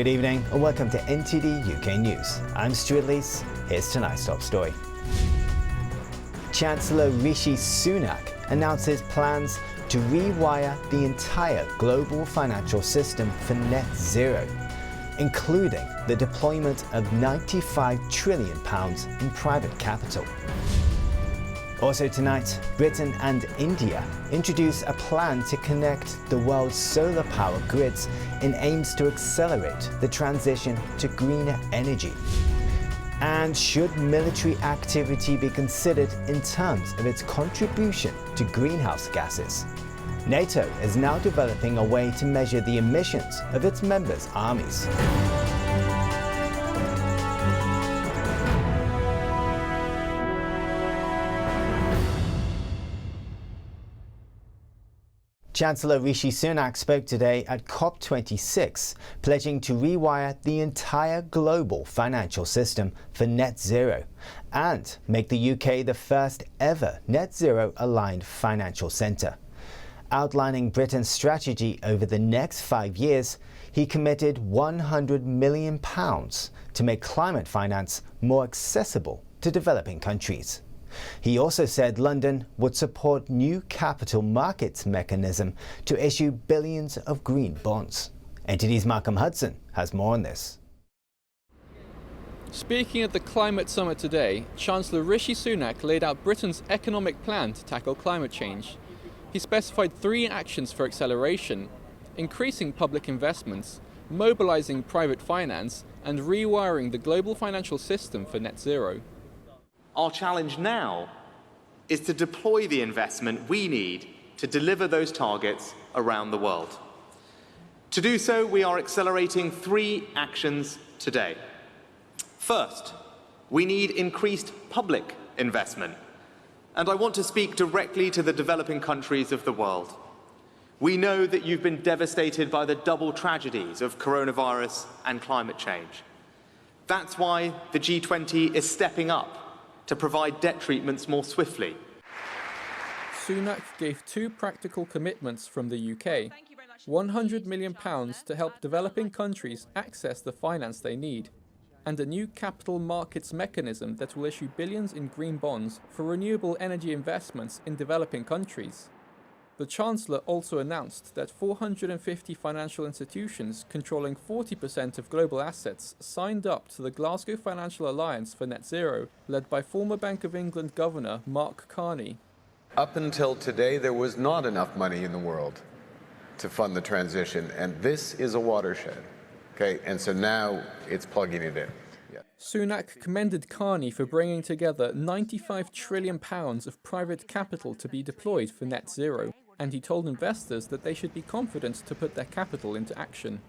Good evening and welcome to NTD UK News. I'm Stuart Lees. Here's tonight's top story. Chancellor Rishi Sunak announces plans to rewire the entire global financial system for net zero, including the deployment of £95 trillion in private capital. Also tonight, Britain and India introduce a plan to connect the world's solar power grids in aims to accelerate the transition to greener energy. And should military activity be considered in terms of its contribution to greenhouse gases? NATO is now developing a way to measure the emissions of its members' armies. Chancellor Rishi Sunak spoke today at COP26, pledging to rewire the entire global financial system for net zero and make the UK the first ever net zero aligned financial centre. Outlining Britain's strategy over the next 5 years, he committed £100 million to make climate finance more accessible to developing countries. He also said London would support new capital markets mechanism to issue billions of green bonds. NTD's Malcolm Hudson has more on this. Speaking at the Climate Summit today, Chancellor Rishi Sunak laid out Britain's economic plan to tackle climate change. He specified 3 actions for acceleration: increasing public investments, mobilising private finance, and rewiring the global financial system for net zero. Our challenge now is to deploy the investment we need to deliver those targets around the world. To do so, we are accelerating 3 actions today. First, we need increased public investment. And I want to speak directly to the developing countries of the world. We know that you've been devastated by the double tragedies of coronavirus and climate change. That's why the G20 is stepping up to provide debt treatments more swiftly. Sunak gave 2 practical commitments from the UK. £100 million to help developing countries access the finance they need, and a new capital markets mechanism that will issue billions in green bonds for renewable energy investments in developing countries. The Chancellor also announced that 450 financial institutions controlling 40% of global assets signed up to the Glasgow Financial Alliance for Net Zero, led by former Bank of England Governor Mark Carney. Up until today, there was not enough money in the world to fund the transition, and this is a watershed. Okay, and so now it's plugging it in. Yeah. Sunak commended Carney for bringing together £95 trillion of private capital to be deployed for net zero, and he told investors that they should be confident to put their capital into action.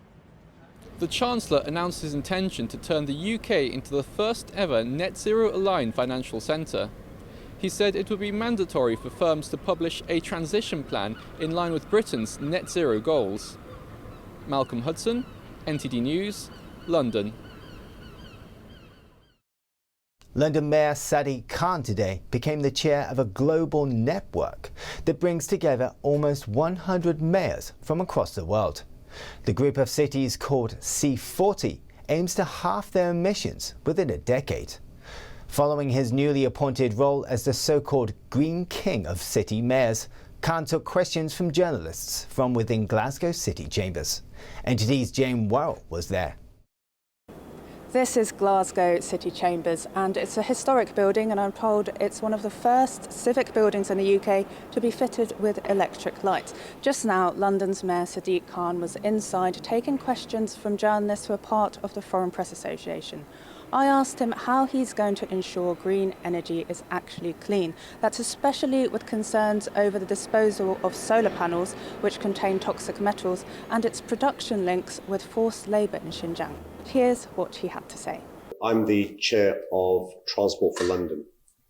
The Chancellor announced his intention to turn the UK into the first ever net zero aligned financial centre. He said it would be mandatory for firms to publish a transition plan in line with Britain's net zero goals. Malcolm Hudson, NTD News, London. London Mayor Sadiq Khan today became the chair of a global network that brings together almost 100 mayors from across the world. The group of cities, called C40, aims to halve their emissions within a decade. Following his newly appointed role as the so-called Green King of City Mayors, Khan took questions from journalists from within Glasgow city chambers. NTD's Jane Worrell was there. This is Glasgow City Chambers, and it's a historic building, and I'm told it's one of the first civic buildings in the UK to be fitted with electric lights. Just now, London's Mayor Sadiq Khan was inside taking questions from journalists who are part of the Foreign Press Association. I asked him how he's going to ensure green energy is actually clean. That's especially with concerns over the disposal of solar panels, which contain toxic metals, and its production links with forced labour in Xinjiang. Here's what he had to say. I'm the chair of Transport for London,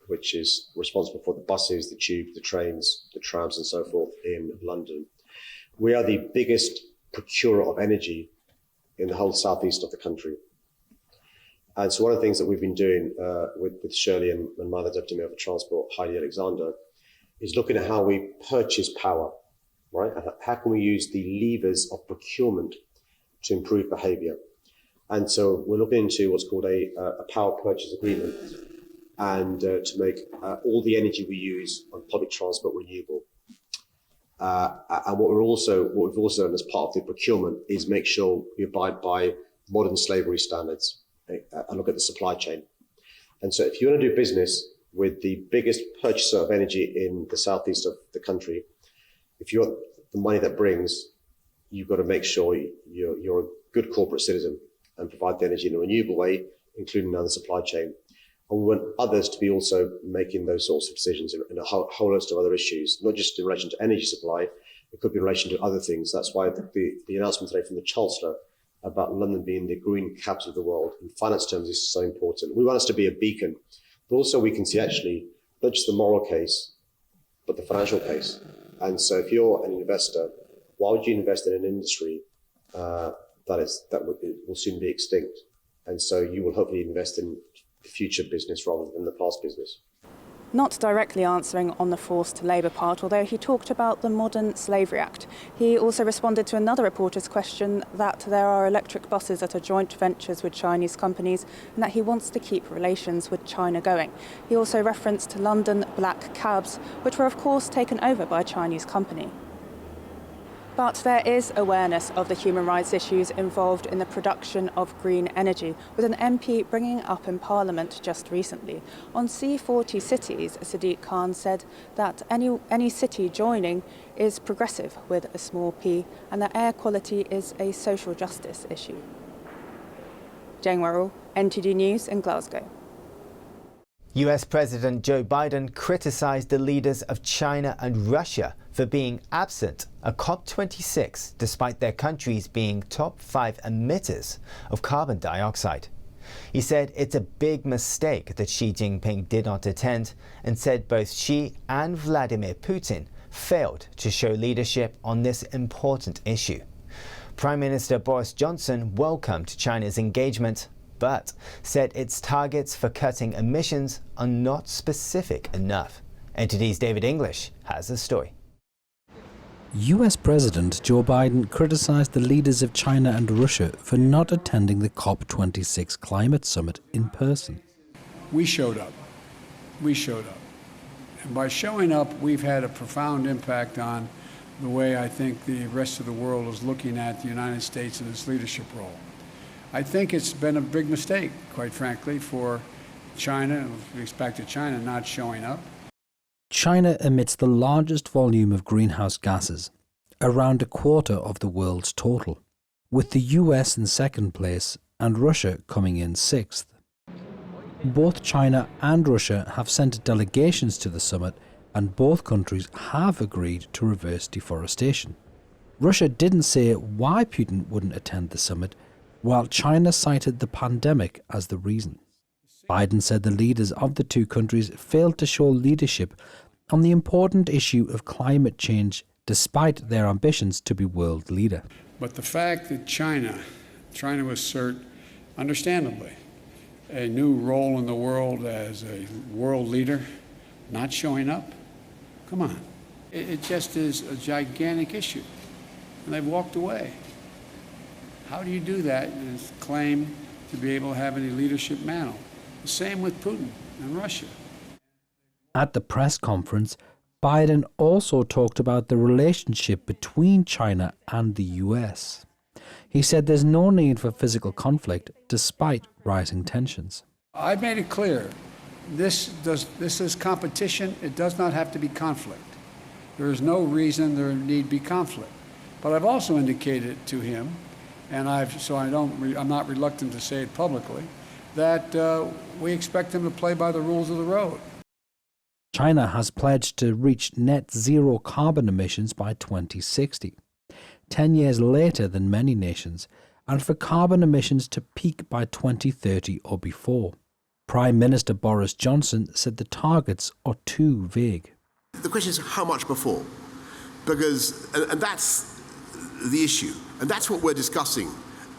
which is responsible for the buses, the tubes, the trains, the trams and so forth in London. We are the biggest procurer of energy in the whole southeast of the country. And so one of the things that we've been doing with Shirley and my other Deputy Mayor for Transport, Heidi Alexander, is looking at how we purchase power, right? And how can we use the levers of procurement to improve behaviour? And so we're looking into what's called a power purchase agreement, and to make all the energy we use on public transport renewable. And what we've also done as part of the procurement is make sure we abide by modern slavery standards and look at the supply chain. And so if you want to do business with the biggest purchaser of energy in the southeast of the country, if you want the money that brings, you've got to make sure you're a good corporate citizen and provide the energy in a renewable way, including now the supply chain. And we want others to be also making those sorts of decisions in a whole host of other issues, not just in relation to energy supply, it could be in relation to other things. That's why the announcement today from the Chancellor about London being the green capital of the world in finance terms is so important. We want us to be a beacon, but also we can see actually not just the moral case, but the financial case. And so if you're an investor, why would you invest in an industry that will soon be extinct? And so you will hopefully invest in the future business rather than the past business. Not directly answering on the forced labour part, although he talked about the Modern Slavery Act. He also responded to another reporter's question that there are electric buses that are joint ventures with Chinese companies and that he wants to keep relations with China going. He also referenced London black cabs, which were of course taken over by a Chinese company. But there is awareness of the human rights issues involved in the production of green energy, with an MP bringing up in Parliament just recently. On C40 cities, Sadiq Khan said that any city joining is progressive with a small p, and that air quality is a social justice issue. Jane Worrell, NTD News in Glasgow. US President Joe Biden criticized the leaders of China and Russia for being absent at COP26 despite their countries being top 5 emitters of carbon dioxide. He said it's a big mistake that Xi Jinping did not attend, and said both Xi and Vladimir Putin failed to show leadership on this important issue. Prime Minister Boris Johnson welcomed China's engagement, but said its targets for cutting emissions are not specific enough. NTD's David English has the story. US President Joe Biden criticized the leaders of China and Russia for not attending the COP26 climate summit in person. We showed up. We showed up. And by showing up, we've had a profound impact on the way I think the rest of the world is looking at the United States and its leadership role. I think it's been a big mistake, quite frankly, for China, with respect to China not showing up. China emits the largest volume of greenhouse gases, around a quarter of the world's total, with the US in second place and Russia coming in sixth. Both China and Russia have sent delegations to the summit, and both countries have agreed to reverse deforestation. Russia didn't say why Putin wouldn't attend the summit, while China cited the pandemic as the reason. Biden said the leaders of the two countries failed to show leadership on the important issue of climate change despite their ambitions to be world leader. But the fact that China, trying to assert, understandably, a new role in the world as a world leader, not showing up, come on. It just is a gigantic issue. And they've walked away. How do you do that and claim to be able to have any leadership mantle? The same with Putin and Russia. At the press conference, Biden also talked about the relationship between China and the US. He said there's no need for physical conflict despite rising tensions. I've made it clear, this is competition. It does not have to be conflict. There is no reason there need be conflict. But I've also indicated to him, and I'm not reluctant to say it publicly, that we expect him to play by the rules of the road. China has pledged to reach net zero carbon emissions by 2060, 10 years later than many nations, and for carbon emissions to peak by 2030 or before. Prime Minister Boris Johnson said the targets are too vague. The question is how much before? Because, and that's the issue, and that's what we're discussing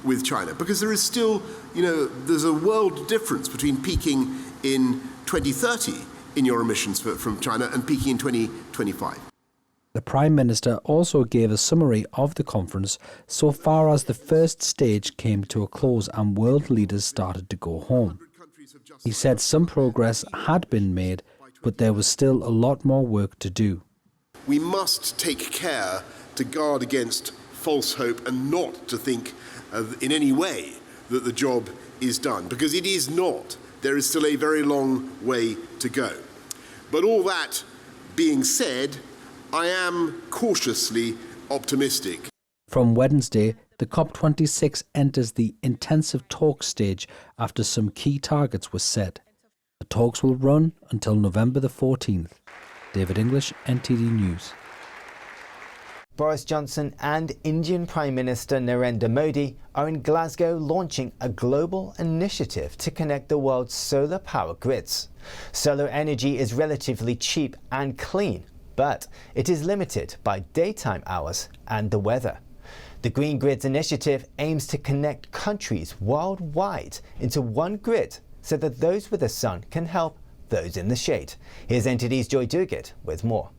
with China, because there is still, there's a world difference between peaking in 2030 in your emissions from China and peaking in 2025. The Prime Minister also gave a summary of the conference so far as the first stage came to a close and world leaders started to go home. He said some progress had been made, but there was still a lot more work to do. We must take care to guard against false hope and not to think in any way that the job is done, because it is not. There is still a very long way to go. But all that being said, I am cautiously optimistic. From Wednesday, the COP26 enters the intensive talk stage after some key targets were set. The talks will run until November the 14th. David English, NTD News. Boris Johnson and Indian Prime Minister Narendra Modi are in Glasgow launching a global initiative to connect the world's solar power grids. Solar energy is relatively cheap and clean, but it is limited by daytime hours and the weather. The Green Grids Initiative aims to connect countries worldwide into one grid so that those with the sun can help those in the shade. Here's NTD's Joy Duguid with more.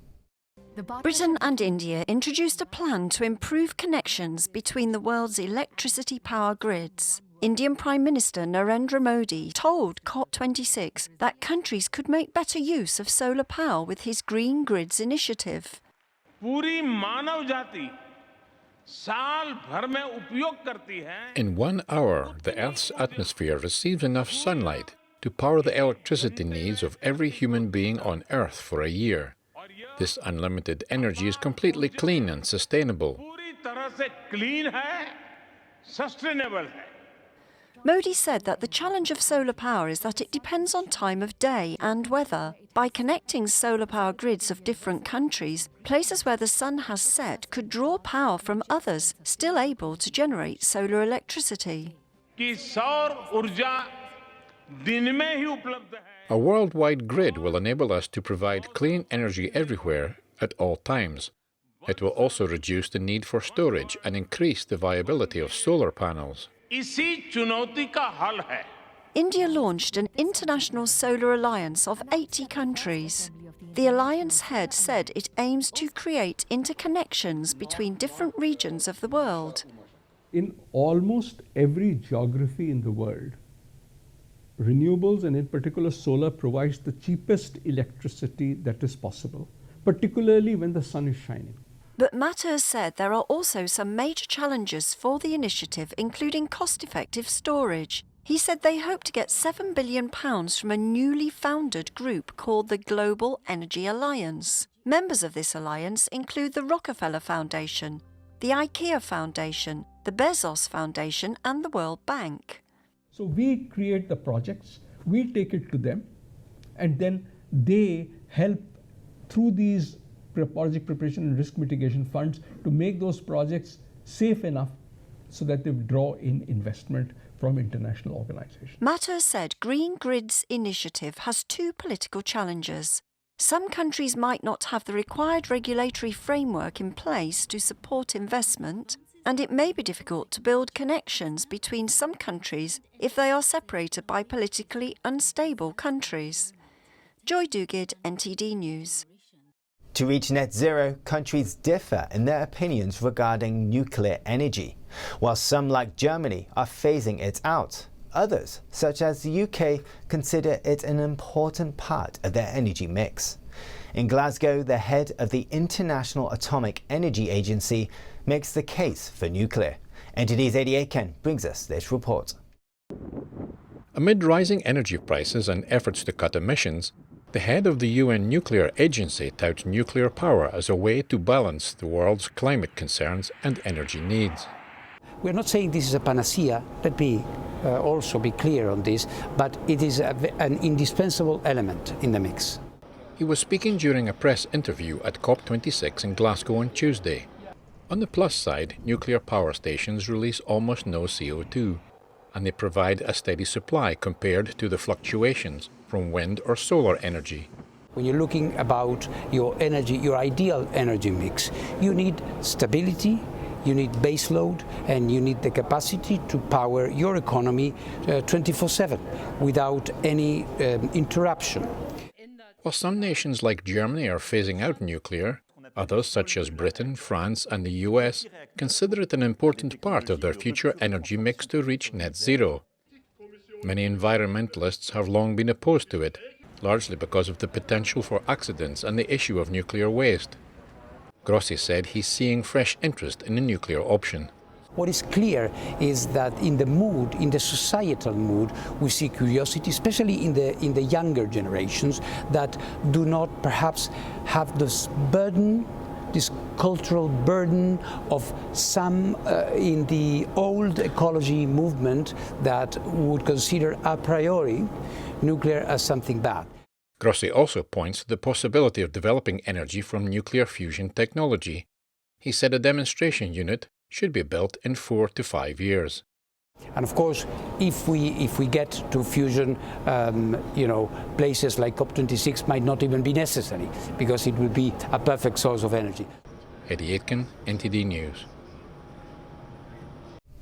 Britain and India introduced a plan to improve connections between the world's electricity power grids. Indian Prime Minister Narendra Modi told COP26 that countries could make better use of solar power with his Green Grids initiative. In 1 hour, the Earth's atmosphere receives enough sunlight to power the electricity needs of every human being on Earth for a year. This unlimited energy is completely clean and sustainable. Modi said that the challenge of solar power is that it depends on time of day and weather. By connecting solar power grids of different countries, places where the sun has set could draw power from others still able to generate solar electricity. A worldwide grid will enable us to provide clean energy everywhere at all times. It will also reduce the need for storage and increase the viability of solar panels. India launched an international solar alliance of 80 countries. The alliance head said it aims to create interconnections between different regions of the world. In almost every geography in the world, renewables, and in particular solar, provides the cheapest electricity that is possible, particularly when the sun is shining. But Mathur said there are also some major challenges for the initiative, including cost-effective storage. He said they hope to get £7 billion from a newly founded group called the Global Energy Alliance. Members of this alliance include the Rockefeller Foundation, the IKEA Foundation, the Bezos Foundation and the World Bank. So we create the projects, we take it to them, and then they help through these project preparation and risk mitigation funds to make those projects safe enough so that they draw in investment from international organizations. Mathur said Green Grids initiative has two political challenges. Some countries might not have the required regulatory framework in place to support investment, and it may be difficult to build connections between some countries if they are separated by politically unstable countries. Joy Duguid, NTD News. To reach net zero, countries differ in their opinions regarding nuclear energy. While some, like Germany, are phasing it out, others, such as the UK, consider it an important part of their energy mix. In Glasgow, the head of the International Atomic Energy Agency makes the case for nuclear. NTD's Eddie Aiken brings us this report. Amid rising energy prices and efforts to cut emissions, the head of the UN Nuclear Agency touts nuclear power as a way to balance the world's climate concerns and energy needs. We're not saying this is a panacea, let me also be clear on this, but it is an indispensable element in the mix. He was speaking during a press interview at COP26 in Glasgow on Tuesday. On the plus side, nuclear power stations release almost no CO2, and they provide a steady supply compared to the fluctuations from wind or solar energy. When you're looking about your energy, your ideal energy mix, you need stability, you need base load, and you need the capacity to power your economy 24/7 without any interruption. While some nations like Germany are phasing out nuclear, Others, such as Britain, France and the US, consider it an important part of their future energy mix to reach net zero. Many environmentalists have long been opposed to it, largely because of the potential for accidents and the issue of nuclear waste. Grossi said he's seeing fresh interest in a nuclear option. What is clear is that in the mood, in the societal mood, we see curiosity, especially in the younger generations that do not perhaps have this burden, this cultural burden of some in the old ecology movement that would consider a priori nuclear as something bad. Grossi also points to the possibility of developing energy from nuclear fusion technology. He said a demonstration unit should be built in 4 to 5 years. And of course, if we get to fusion, places like COP26 might not even be necessary, because it will be a perfect source of energy. Eddie Aitken, NTD News.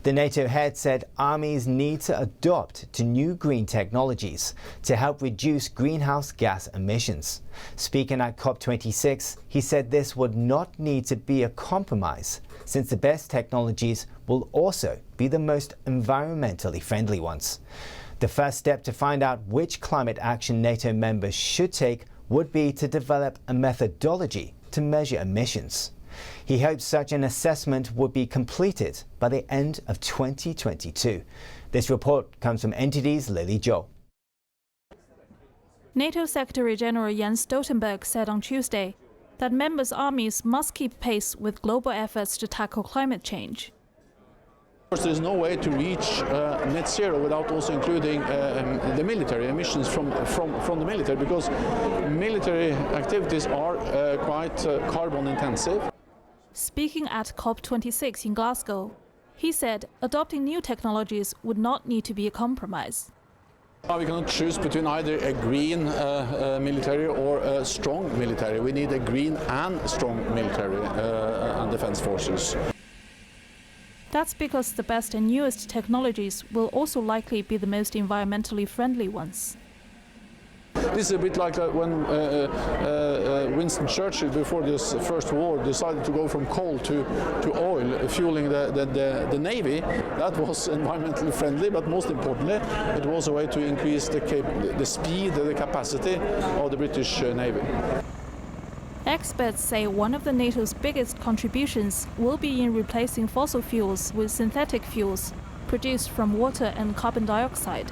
The NATO head said armies need to adopt to new green technologies to help reduce greenhouse gas emissions. Speaking at COP26, he said this would not need to be a compromise, since the best technologies will also be the most environmentally friendly ones. The first step to find out which climate action NATO members should take would be to develop a methodology to measure emissions. He hopes such an assessment would be completed by the end of 2022. This report comes from NTD's Lily Zhou. NATO Secretary-General Jens Stoltenberg said on Tuesday that members' armies must keep pace with global efforts to tackle climate change. Of course, there is no way to reach net zero without also including the military emissions from the military, because military activities are quite carbon intensive. Speaking at COP26 in Glasgow, he said adopting new technologies would not need to be a compromise. We cannot choose between either a green military or a strong military. We need a green and strong military and defense forces. That's because the best and newest technologies will also likely be the most environmentally friendly ones. This is a bit like when Winston Churchill, before this First War, decided to go from coal to oil, fueling the Navy. That was environmentally friendly, but most importantly, it was a way to increase the speed and the capacity of the British Navy. Experts say one of the NATO's biggest contributions will be in replacing fossil fuels with synthetic fuels produced from water and carbon dioxide.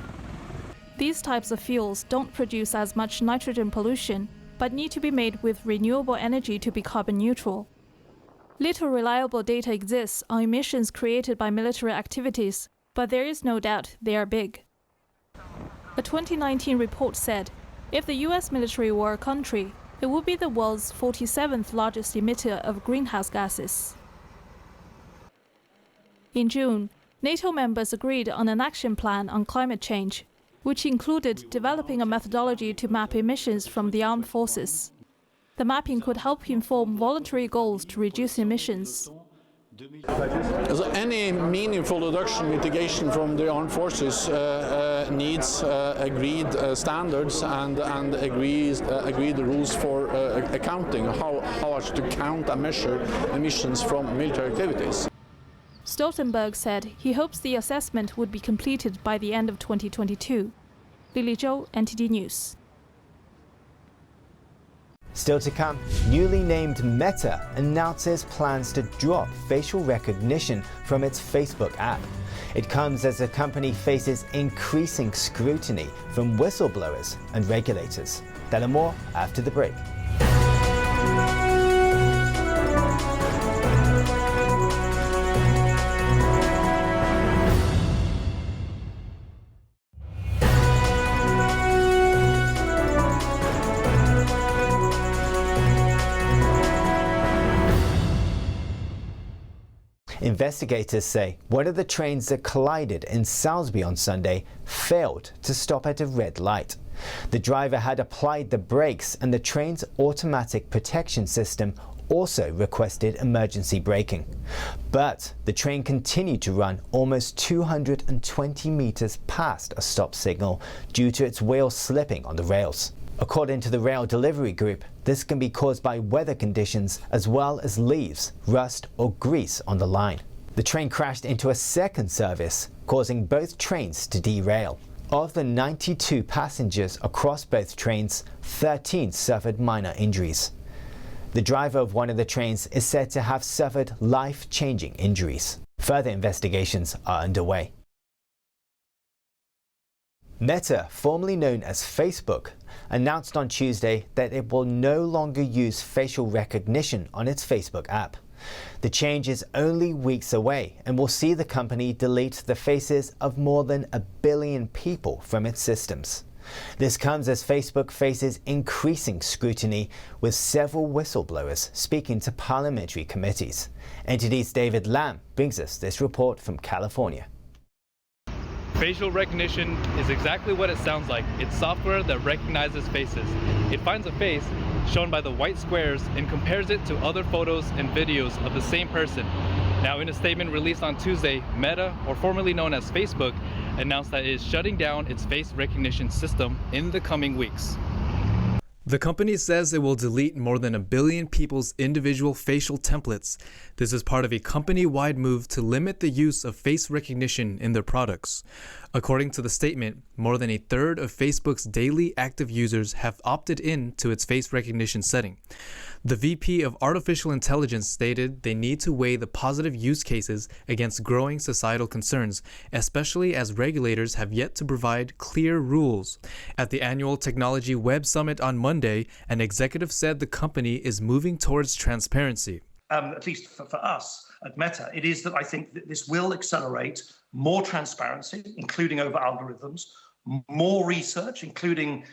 These types of fuels don't produce as much nitrogen pollution, but need to be made with renewable energy to be carbon neutral. Little reliable data exists on emissions created by military activities, but there is no doubt they are big. A 2019 report said, if the US military were a country, it would be the world's 47th largest emitter of greenhouse gases. In June, NATO members agreed on an action plan on climate change, which included developing a methodology to map emissions from the armed forces. The mapping could help inform voluntary goals to reduce emissions. So any meaningful reduction mitigation from the armed forces needs agreed standards and agreed rules for accounting, how much to count and measure emissions from military activities. Stoltenberg said he hopes the assessment would be completed by the end of 2022. Lily Zhou, NTD News. Still to come, newly named Meta announces plans to drop facial recognition from its Facebook app. It comes as the company faces increasing scrutiny from whistleblowers and regulators. That and more after the break. Investigators say one of the trains that collided in Salisbury on Sunday failed to stop at a red light. The driver had applied the brakes and the train's automatic protection system also requested emergency braking. But the train continued to run almost 220 meters past a stop signal due to its wheels slipping on the rails. According to the rail delivery group, this can be caused by weather conditions as well as leaves, rust or grease on the line. The train crashed into a second service, causing both trains to derail. Of the 92 passengers across both trains, 13 suffered minor injuries. The driver of one of the trains is said to have suffered life-changing injuries. Further investigations are underway. Meta, formerly known as Facebook, announced on Tuesday that it will no longer use facial recognition on its Facebook app. The change is only weeks away and will see the company delete the faces of more than 1 billion people from its systems. This comes as Facebook faces increasing scrutiny, with several whistleblowers speaking to parliamentary committees. NTD's David Lam brings us this report from California. Facial recognition is exactly what it sounds like. It's software that recognizes faces. It finds a face, shown by the white squares, and compares it to other photos and videos of the same person. Now, in a statement released on Tuesday, Meta, or formerly known as Facebook, announced that it is shutting down its face recognition system in the coming weeks. The company says it will delete more than 1 billion people's individual facial templates. This is part of a company-wide move to limit the use of face recognition in their products. According to the statement, more than 1/3 of Facebook's daily active users have opted in to its face recognition setting. The VP of Artificial Intelligence stated they need to weigh the positive use cases against growing societal concerns, especially as regulators have yet to provide clear rules. At the annual Technology Web Summit on Monday, an executive said the company is moving towards transparency. At least for us at Meta, it is that I think that this will accelerate more transparency, including over algorithms, more research, including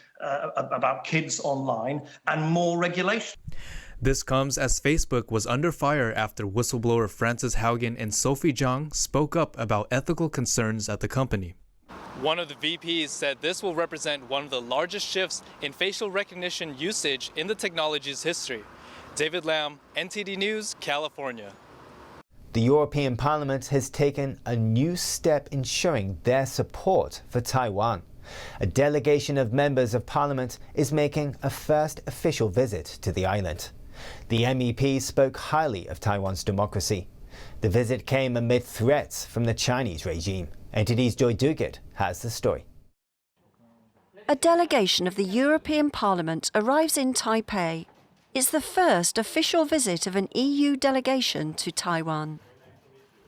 about kids online, and more regulation. This comes as Facebook was under fire after whistleblower Frances Haugen and Sophie Zhang spoke up about ethical concerns at the company. One of the VPs said this will represent one of the largest shifts in facial recognition usage in the technology's history. David Lam, NTD News, California. The European Parliament has taken a new step in showing their support for Taiwan. A delegation of members of Parliament is making a first official visit to the island. The MEPs spoke highly of Taiwan's democracy. The visit came amid threats from the Chinese regime. NTD's Joy Duguid has the story. A delegation of the European Parliament arrives in Taipei. It's the first official visit of an EU delegation to Taiwan.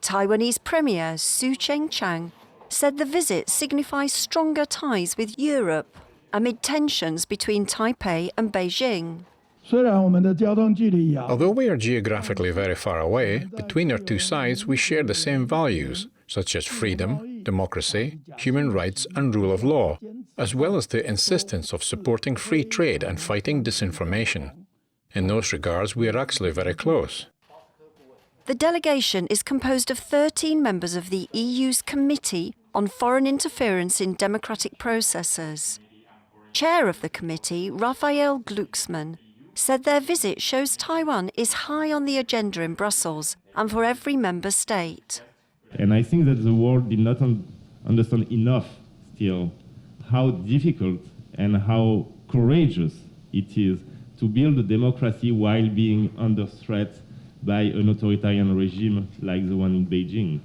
Taiwanese Premier Su Cheng-chang said the visit signifies stronger ties with Europe amid tensions between Taipei and Beijing. Although we are geographically very far away, between our two sides we share the same values, such as freedom, democracy, human rights and rule of law, as well as the insistence of supporting free trade and fighting disinformation. In those regards, we are actually very close. The delegation is composed of 13 members of the EU's Committee on Foreign Interference in Democratic Processes. Chair of the committee, Raphael Glucksmann, said their visit shows Taiwan is high on the agenda in Brussels and for every member state. And I think that the world did not understand enough still how difficult and how courageous it is to build a democracy while being under threat by an authoritarian regime like the one in Beijing.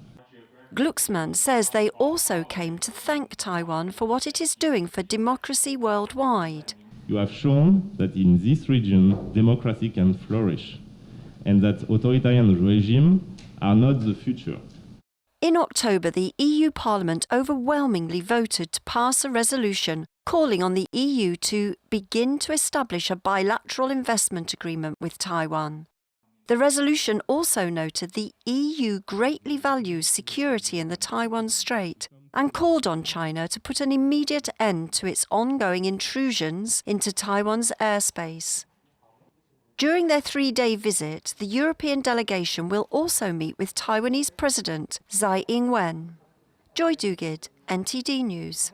Glucksmann says they also came to thank Taiwan for what it is doing for democracy worldwide. You have shown that in this region, democracy can flourish, and that authoritarian regimes are not the future. In October, the EU Parliament overwhelmingly voted to pass a resolution calling on the EU to begin to establish a bilateral investment agreement with Taiwan. The resolution also noted the EU greatly values security in the Taiwan Strait and called on China to put an immediate end to its ongoing intrusions into Taiwan's airspace. During their 3-day visit, the European delegation will also meet with Taiwanese President Tsai Ing-wen. Joy Duguid, NTD News.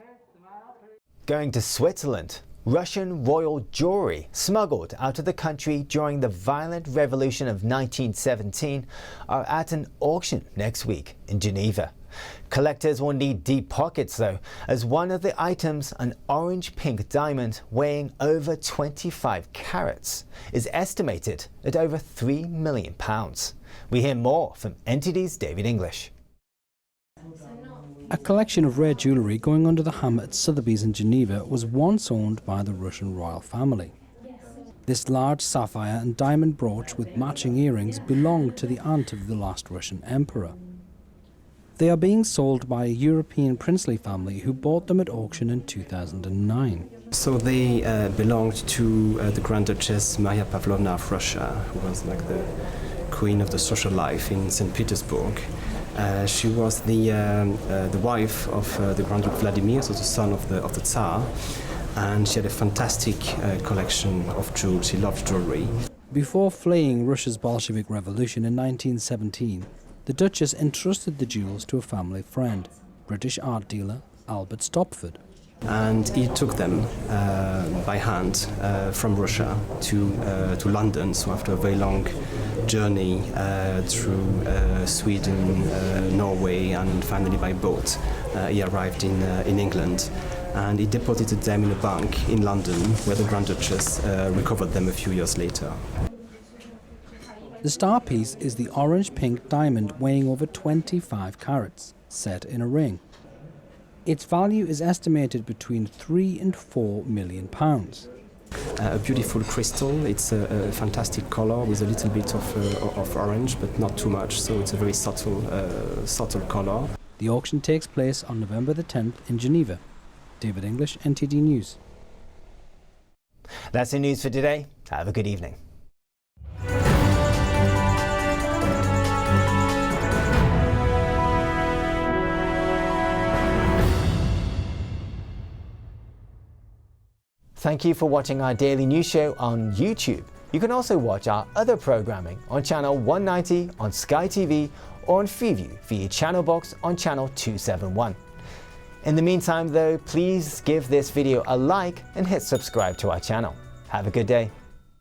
Going to Switzerland, Russian royal jewelry smuggled out of the country during the violent revolution of 1917 are at an auction next week in Geneva. Collectors will need deep pockets though, as one of the items, an orange-pink diamond weighing over 25 carats, is estimated at over £3 million. We hear more from NTD's David English. A collection of rare jewellery going under the hammer at Sotheby's in Geneva was once owned by the Russian royal family. This large sapphire and diamond brooch with matching earrings belonged to the aunt of the last Russian emperor. They are being sold by a European princely family who bought them at auction in 2009. So they belonged to the Grand Duchess Maria Pavlovna of Russia, who was like the queen of the social life in St. Petersburg. She was the wife of the Grand Duke Vladimir, so the son of the Tsar, and she had a fantastic collection of jewels. She loved jewelry. Before fleeing Russia's Bolshevik Revolution in 1917, the Duchess entrusted the jewels to a family friend, British art dealer Albert Stopford. And he took them by hand from Russia to London. So after a very long journey through Sweden, Norway, and finally by boat, he arrived in England. And he deposited them in a bank in London, where the Grand Duchess recovered them a few years later. The star piece is the orange-pink diamond weighing over 25 carats, set in a ring. Its value is estimated between £3 and £4 million. A beautiful crystal. It's a fantastic color with a little bit of orange, but not too much, so it's a very subtle color. The auction takes place on November the 10th in Geneva. David English, NTD News. That's the news for today. Have a good evening. Thank you for watching our daily news show on YouTube. You can also watch our other programming on channel 190 on Sky TV or on Freeview via channel box on channel 271. In the meantime though, please give this video a like and hit subscribe to our channel. Have a good day.